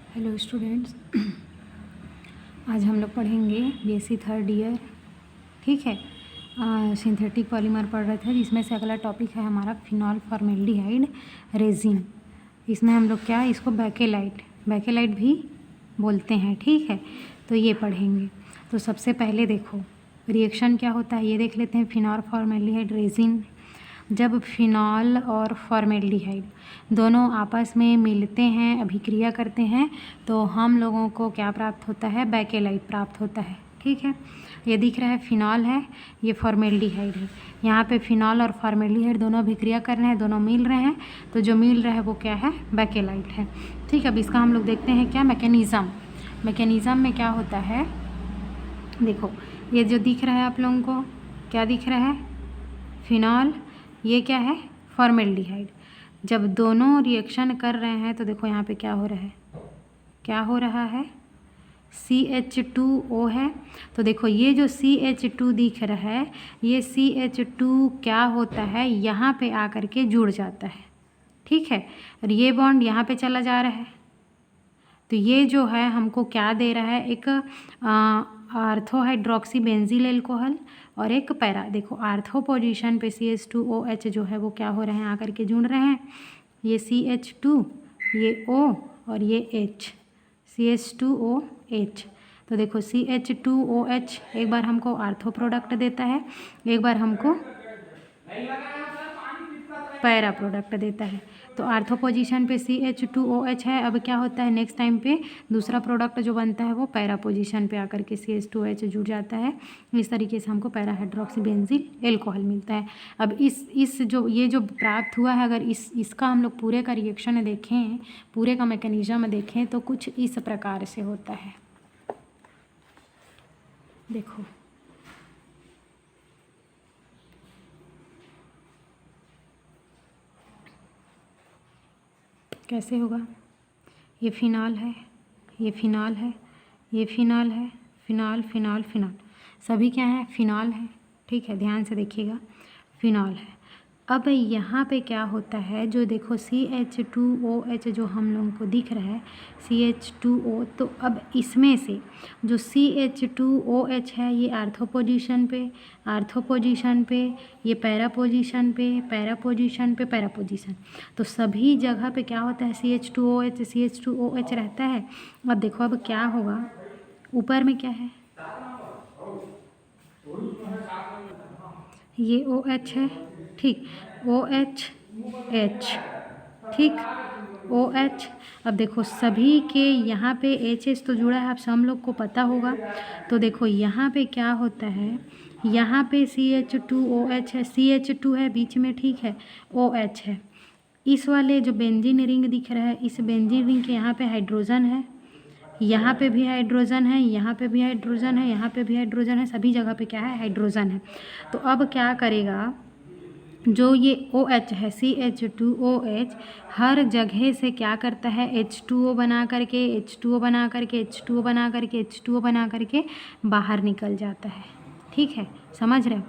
Hello students, आज हम लोग पढ़ेंगे बीएससी थर्ड ईयर। ठीक है, सिंथेटिक पॉलीमर पढ़ रहे थे, जिसमें से अगला टॉपिक है हमारा फिनॉल फॉर्मेल्डिहाइड रेजिन। इसमें हम लोग क्या, इसको बैकेलाइट भी बोलते हैं। ठीक है, तो ये पढ़ेंगे। तो सबसे पहले देखो रिएक्शन क्या होता है, ये देख लेते हैं। फिनॉल फॉर्मेल्डिहाइड रेजिन, जब फिनॉल और फॉर्मेल्डिहाइड दोनों आपस में मिलते हैं, अभिक्रिया करते हैं, तो हम लोगों को क्या प्राप्त होता है, बैकेलाइट प्राप्त होता है। ठीक है, ये दिख रहा है फिनॉल है, ये फॉर्मेल्डिहाइड है। यहाँ पे फिनॉल और फॉर्मेल्डिहाइड दोनों अभिक्रिया कर रहे हैं, दोनों मिल रहे हैं, तो जो मिल रहा है वो क्या है, बैकेलाइट है। ठीक है, अब इसका हम लोग देखते हैं क्या मैकेनिज़्म में क्या होता है। देखो ये जो दिख रहा है आप लोगों को, क्या दिख रहा है, फिनॉल, ये क्या है, फॉर्मेल्डिहाइड। जब दोनों रिएक्शन कर रहे हैं तो देखो यहाँ पे क्या हो रहा है, CH2O है। तो देखो ये जो CH2 दिख रहा है, ये CH2 क्या होता है, यहाँ पे आकर के जुड़ जाता है। ठीक है, और ये बॉन्ड यहाँ पे चला जा रहा है, तो ये जो है हमको क्या दे रहा है, एक आर्थो हाइड्रोक्सी बेंजील एल्कोहल और एक पैरा। देखो आर्थो पोजीशन पे CH2OH जो है वो क्या हो रहे हैं, आकर के जुड़ रहे हैं। ये CH2, ये O और ये H, CH2OH। तो देखो CH2OH एक बार हमको आर्थो प्रोडक्ट देता है, एक बार हमको पैरा प्रोडक्ट देता है। तो आर्थो पोजीशन पे CH2OH है। अब क्या होता है, नेक्स्ट टाइम पे दूसरा प्रोडक्ट जो बनता है वो पैरा पोजीशन पे आकर के CH2OH जुड़ जाता है। इस तरीके से हमको पैरा हाइड्रोक्सी बेंजील एल्कोहल मिलता है। अब इस जो ये जो प्राप्त हुआ है, अगर इसका हम लोग पूरे का रिएक्शन देखें, पूरे का मैकेनिज्म देखें, तो कुछ इस प्रकार से होता है। देखो कैसे होगा, ये फिनॉल है, ये फिनॉल है, ये फिनॉल है, फिनॉल फिनॉल फिनॉल, सभी क्या है, फिनॉल है। ठीक है, ध्यान से देखिएगा, फिनॉल है। अब यहाँ पे क्या होता है, जो देखो CH2OH जो हम लोगों को दिख रहा है, CH2O, तो अब इसमें से जो CH2OH है, ये आर्थो पोजीशन पे, ये पैरा पोजीशन पे, तो सभी जगह पे क्या होता है, CH2OH रहता है। अब देखो अब क्या होगा, ऊपर में क्या है, ये OH है। ठीक, OH H, ठीक, OH। अब देखो सभी के यहाँ पे HS तो जुड़ा है, आप सब लोग को पता होगा। तो देखो यहाँ पे क्या होता है, यहाँ पे CH2OH है, CH2 है बीच में, ठीक है, OH है। इस वाले जो बेंजीन रिंग दिख रहा है, इस बेंजीन रिंग के यहाँ पे हाइड्रोजन है, यहाँ पे भी हाइड्रोजन है, यहाँ पे भी हाइड्रोजन है, यहाँ पे भी हाइड्रोजन है, सभी जगह पे क्या है, हाइड्रोजन है। तो अब क्या करेगा, जो ये OH है, CH2OH, हर जगह से क्या करता है, H2O बना करके बाहर निकल जाता है। ठीक है, समझ रहे हो।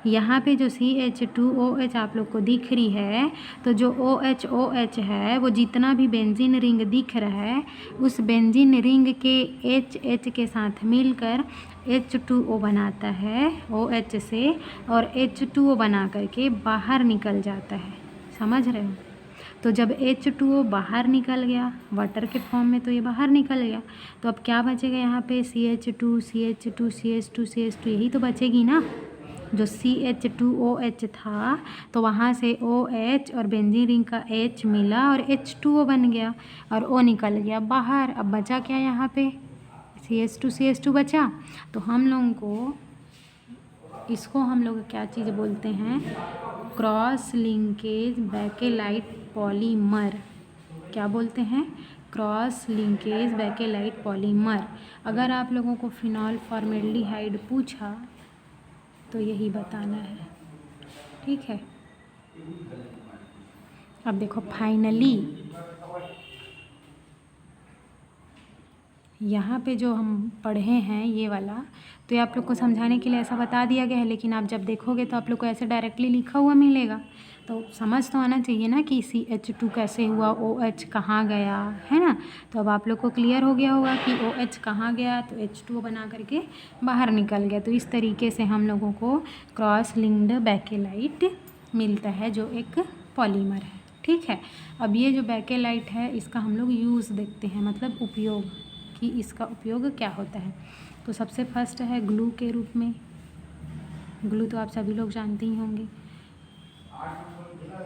यहाँ पे जो CH2OH आप लोग को दिख रही है, तो जो OH है, वो जितना भी बेंजीन रिंग दिख रहा है, उस बेंजीन रिंग के H के साथ मिलकर H2O बनाता है OH से, और H2O बना करके बाहर निकल जाता है। समझ रहे हो। तो जब H2O बाहर निकल गया वाटर के फॉर्म में, तो ये बाहर निकल गया, तो अब क्या बचेगा यहाँ पे, CH2 यही तो बचेगी ना। जो CH2OH था, तो वहाँ से OH और बेंजीन रिंग का H मिला और H2O बन गया, और O निकल गया बाहर। अब बचा क्या यहाँ पे, CH2 बचा। तो हम लोगों को इसको हम लोग क्या चीज़ बोलते हैं, क्रॉस लिंकेज बैकेलाइट पॉलीमर। क्या बोलते हैं, क्रॉस लिंकेज बैकेलाइट पॉलीमर। अगर आप लोगों को फिनॉल फॉर्मेल्डिहाइड पूछा तो यही बताना है। ठीक है, अब देखो फाइनली यहाँ पे जो हम पढ़े हैं ये वाला, तो ये आप लोग को समझाने के लिए ऐसा बता दिया गया है, लेकिन आप जब देखोगे तो आप लोग को ऐसे डायरेक्टली लिखा हुआ मिलेगा, तो समझ तो आना चाहिए ना कि CH2 कैसे हुआ, OH कहाँ गया, है ना। तो अब आप लोग को क्लियर हो गया होगा कि OH कहाँ गया, तो H2O बना करके बाहर निकल गया। तो इस तरीके से हम लोगों को क्रॉस लिंक्ड बेकेलाइट मिलता है जो एक पॉलीमर है, ठीक है। अब ये जो बेकेलाइट है इसका हम लोग यूज़ देखते हैं, मतलब उपयोग, कि इसका उपयोग क्या होता है। तो सबसे फर्स्ट है ग्लू के रूप में, ग्लू तो आप सभी लोग जानते ही होंगे।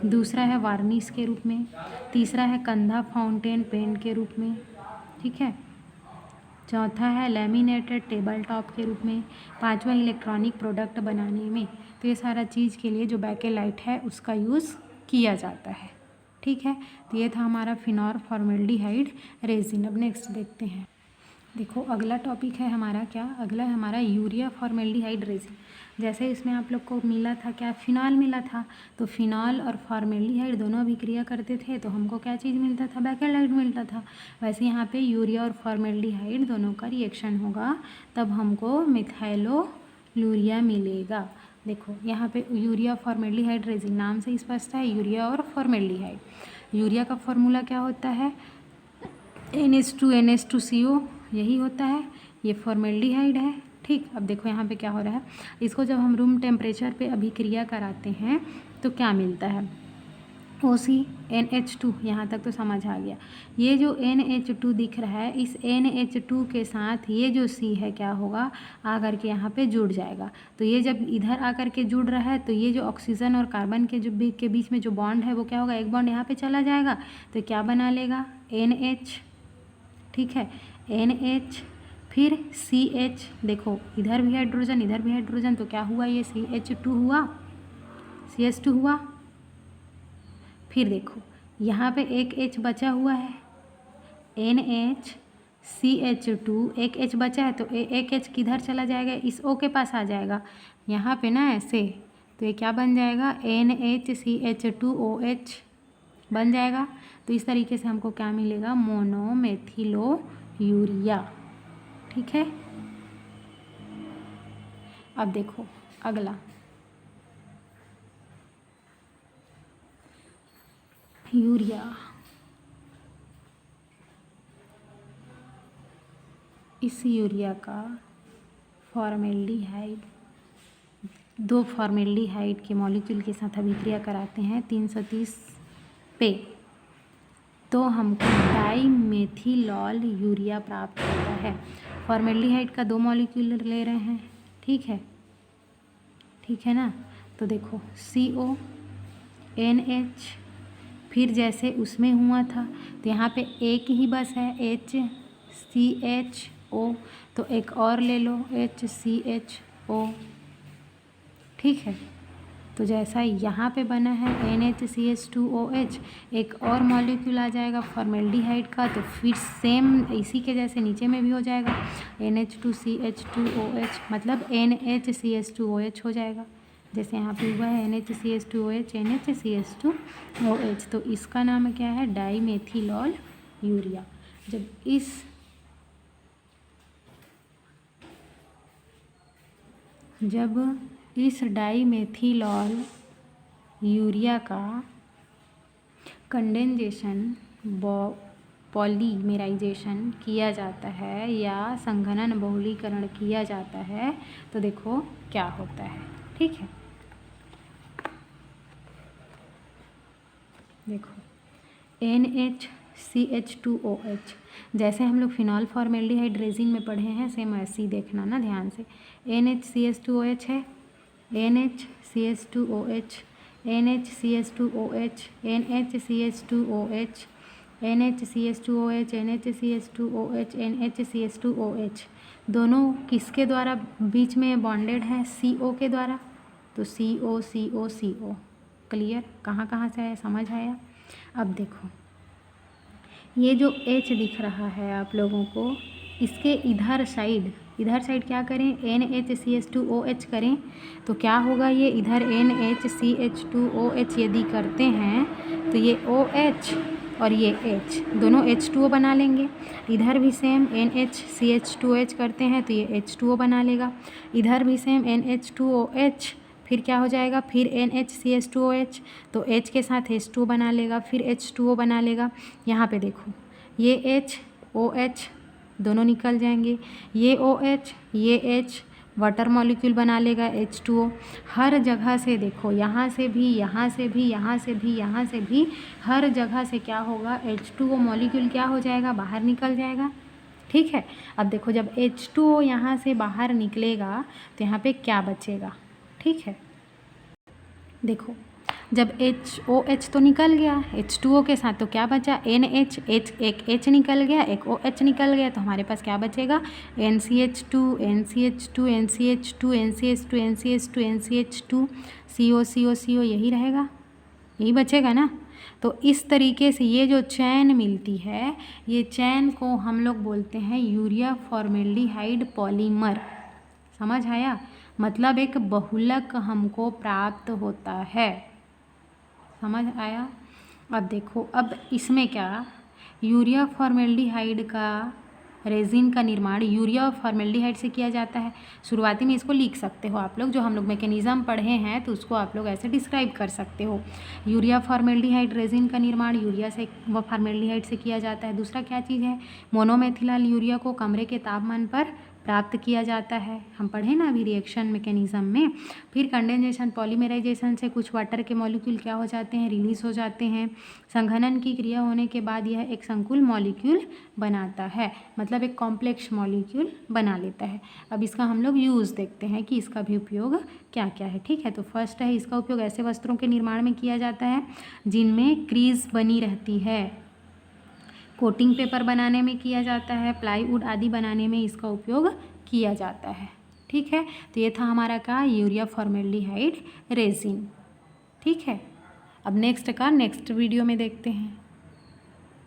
दूसरा है वार्निश के रूप में, तीसरा है कंधा फाउंटेन पेन के रूप में, ठीक है। चौथा है लैमिनेटेड टेबल टॉप के रूप में, पांचवा इलेक्ट्रॉनिक प्रोडक्ट बनाने में। तो ये सारा चीज़ के लिए जो बेकेलाइट है उसका यूज़ किया जाता है, ठीक है। तो ये था हमारा फिनॉल फॉर्मेल्डिहाइड रेजिन। अब नेक्स्ट देखते हैं। देखो अगला टॉपिक है हमारा क्या, अगला है हमारा यूरिया फॉर्मेल्डिहाइड रेजिन। जैसे इसमें आप लोग को मिला था क्या, फिनॉल मिला था। तो फिनॉल और फॉर्मेल्डिहाइड दोनों अभिक्रिया करते थे तो हमको क्या चीज़ मिलता था, बेकेलाइट मिलता था। वैसे यहाँ पे यूरिया और फॉर्मेल्डिहाइड दोनों का रिएक्शन होगा तब हमको मिथाइलोलूरिया मिलेगा। देखो यहाँ पे यूरिया फॉर्मेल्डिहाइड रेजिन नाम से स्पष्ट है, यूरिया और फॉर्मेल्डिहाइड। यूरिया का फॉर्मूला क्या होता है, NH2CO, यही होता है। ये फॉर्मेल्डिहाइड है, ठीक। अब देखो यहाँ पे क्या हो रहा है, इसको जब हम रूम टेम्परेचर पे अभिक्रिया कराते हैं तो क्या मिलता है, OCNH2। यहाँ तक तो समझ आ गया। ये जो NH2 दिख रहा है, इस NH2 के साथ ये जो C है क्या होगा, आकर के यहाँ पे जुड़ जाएगा। तो ये जब इधर आकर के जुड़ रहा है तो ये जो ऑक्सीजन और कार्बन के बीच में जो बॉन्ड है वो क्या होगा, एक बॉन्ड यहाँ पे चला जाएगा तो क्या बना लेगा, NH, ठीक है, NH, फिर CH। देखो इधर भी हाइड्रोजन इधर भी हाइड्रोजन, तो क्या हुआ, ये CH2 हुआ, CH2 हुआ। फिर देखो यहाँ पे एक H बचा हुआ है, NHCH2, एक H बचा है तो एक H किधर चला जाएगा, इस O के पास आ जाएगा यहाँ पे ना, ऐसे। तो ये क्या बन जाएगा, NHCH2OH बन जाएगा। तो इस तरीके से हमको क्या मिलेगा, मोनोमेथिलोयूरिया, ठीक है। अब देखो अगला, यूरिया। इस यूरिया का फॉर्मेल्डिहाइड, दो फॉर्मेल्डिहाइड के मॉलिक्यूल के साथ अभिक्रिया कराते हैं 330 पे, तो हमको डाईमेथिलॉल यूरिया प्राप्त होता है। फॉर्मेल्डिहाइड का दो मॉलिक्यूल ले रहे हैं, ठीक है ना। तो देखो CONH, फिर जैसे उसमें हुआ था तो यहाँ पे एक ही बस है HCHO, तो एक और ले लो HCHO, ठीक है। तो जैसा यहाँ पे बना है NHCH2OH, एक और मॉलिक्यूल आ जाएगा फॉर्मेल्डिहाइड का, तो फिर सेम इसी के जैसे नीचे में भी हो जाएगा NH2CH2OH, मतलब NHCH2OH हो जाएगा। जैसे यहाँ पे हुआ है NHCH2OH NHCH2OH, तो इसका नाम क्या है, डाईमेथिलॉल यूरिया। जब इस डाईमेथिलॉल यूरिया का कंडेंसेशन पॉलीमेराइजेशन किया जाता है या संघनन बहुलीकरण किया जाता है तो देखो क्या होता है, ठीक है। देखो NHCH2OH, जैसे हम लोग फिनॉल फॉर्मेल्डिहाइड रेजिन में पढ़े हैं सेम ऐसे ही देखना ना ध्यान से। NHCH2OH है, NHCH2OH, NHCH2OH, NHCH2OH, NHCH2OH, NHCH2OH, NHCH2OH, दोनों किसके द्वारा बीच में बॉन्डेड है, CO के द्वारा। तो CO CO CO, क्लियर, कहाँ कहाँ से आया, समझ आया। अब देखो ये जो H दिख रहा है आप लोगों को, इसके इधर साइड क्या करें, NHCH2OH करें तो क्या होगा, ये इधर NHCH2OH यदि करते हैं तो ये OH और ये H दोनों H2O बना लेंगे। इधर भी सेम NHCH2OH करते हैं तो ये H2O बना लेगा। इधर भी सेम NH2OH फिर क्या हो जाएगा, फिर NHCH2OH, तो H के साथ H2O बना लेगा, फिर H2O बना लेगा। यहाँ पे देखो ये H OH दोनों निकल जाएंगे, ये OH ये H वाटर मॉलिक्यूल बना लेगा H2O। हर जगह से देखो, यहाँ से भी, यहाँ से भी, यहाँ से भी, यहाँ से भी, हर जगह से क्या होगा, H2O मॉलिक्यूल क्या हो जाएगा, बाहर निकल जाएगा। ठीक है, अब देखो जब H2O यहाँ से बाहर निकलेगा तो यहाँ पे क्या बचेगा। ठीक है, देखो जब HOH तो निकल गया H2O के साथ, तो क्या बचा NH, एक H निकल गया, एक OH निकल गया, तो हमारे पास क्या बचेगा NCH2 NCH2 NCH2 NCH2 NCH2 NCH2 CO CO CO, यही रहेगा, यही बचेगा ना। तो इस तरीके से ये जो चैन मिलती है, ये चैन को हम लोग बोलते हैं यूरिया फॉर्मेल्डिहाइड पॉलीमर। समझ आया, मतलब एक बहुलक हमको प्राप्त होता है। समझ आया। अब देखो, अब इसमें क्या, यूरिया फॉर्मेल्डिहाइड का रेजिन का निर्माण यूरिया फॉर्मेल्डिहाइड से किया जाता है। शुरुआती में इसको लिख सकते हो आप लोग, जो हम लोग मैकेनिज़्म पढ़े हैं तो उसको आप लोग ऐसे डिस्क्राइब कर सकते हो। यूरिया फॉर्मेल्डिहाइड रेजिन का निर्माण यूरिया से व फॉर्मेल्डिहाइड से किया जाता है। दूसरा क्या चीज़ है, मोनोमेथिलाल यूरिया को कमरे के तापमान पर प्राप्त किया जाता है, हम पढ़े ना अभी रिएक्शन मैकेनिज़्म में। फिर कंडेंसेशन पॉलीमराइजेशन से कुछ वाटर के मॉलिक्यूल क्या हो जाते हैं, रिलीज हो जाते हैं। संघनन की क्रिया होने के बाद यह एक संकुल मॉलिक्यूल बनाता है, मतलब एक कॉम्प्लेक्स मॉलिक्यूल बना लेता है। अब इसका हम लोग यूज़ देखते हैं कि इसका भी उपयोग क्या क्या है। ठीक है, तो फर्स्ट है, इसका उपयोग ऐसे वस्त्रों के निर्माण में किया जाता है जिनमें क्रीज बनी रहती है। कोटिंग पेपर बनाने में किया जाता है, प्लाईवुड आदि बनाने में इसका उपयोग किया जाता है। ठीक है, तो ये था हमारा का यूरिया फॉर्मेल्डिहाइड रेजिन। ठीक है, अब नेक्स्ट वीडियो में देखते हैं।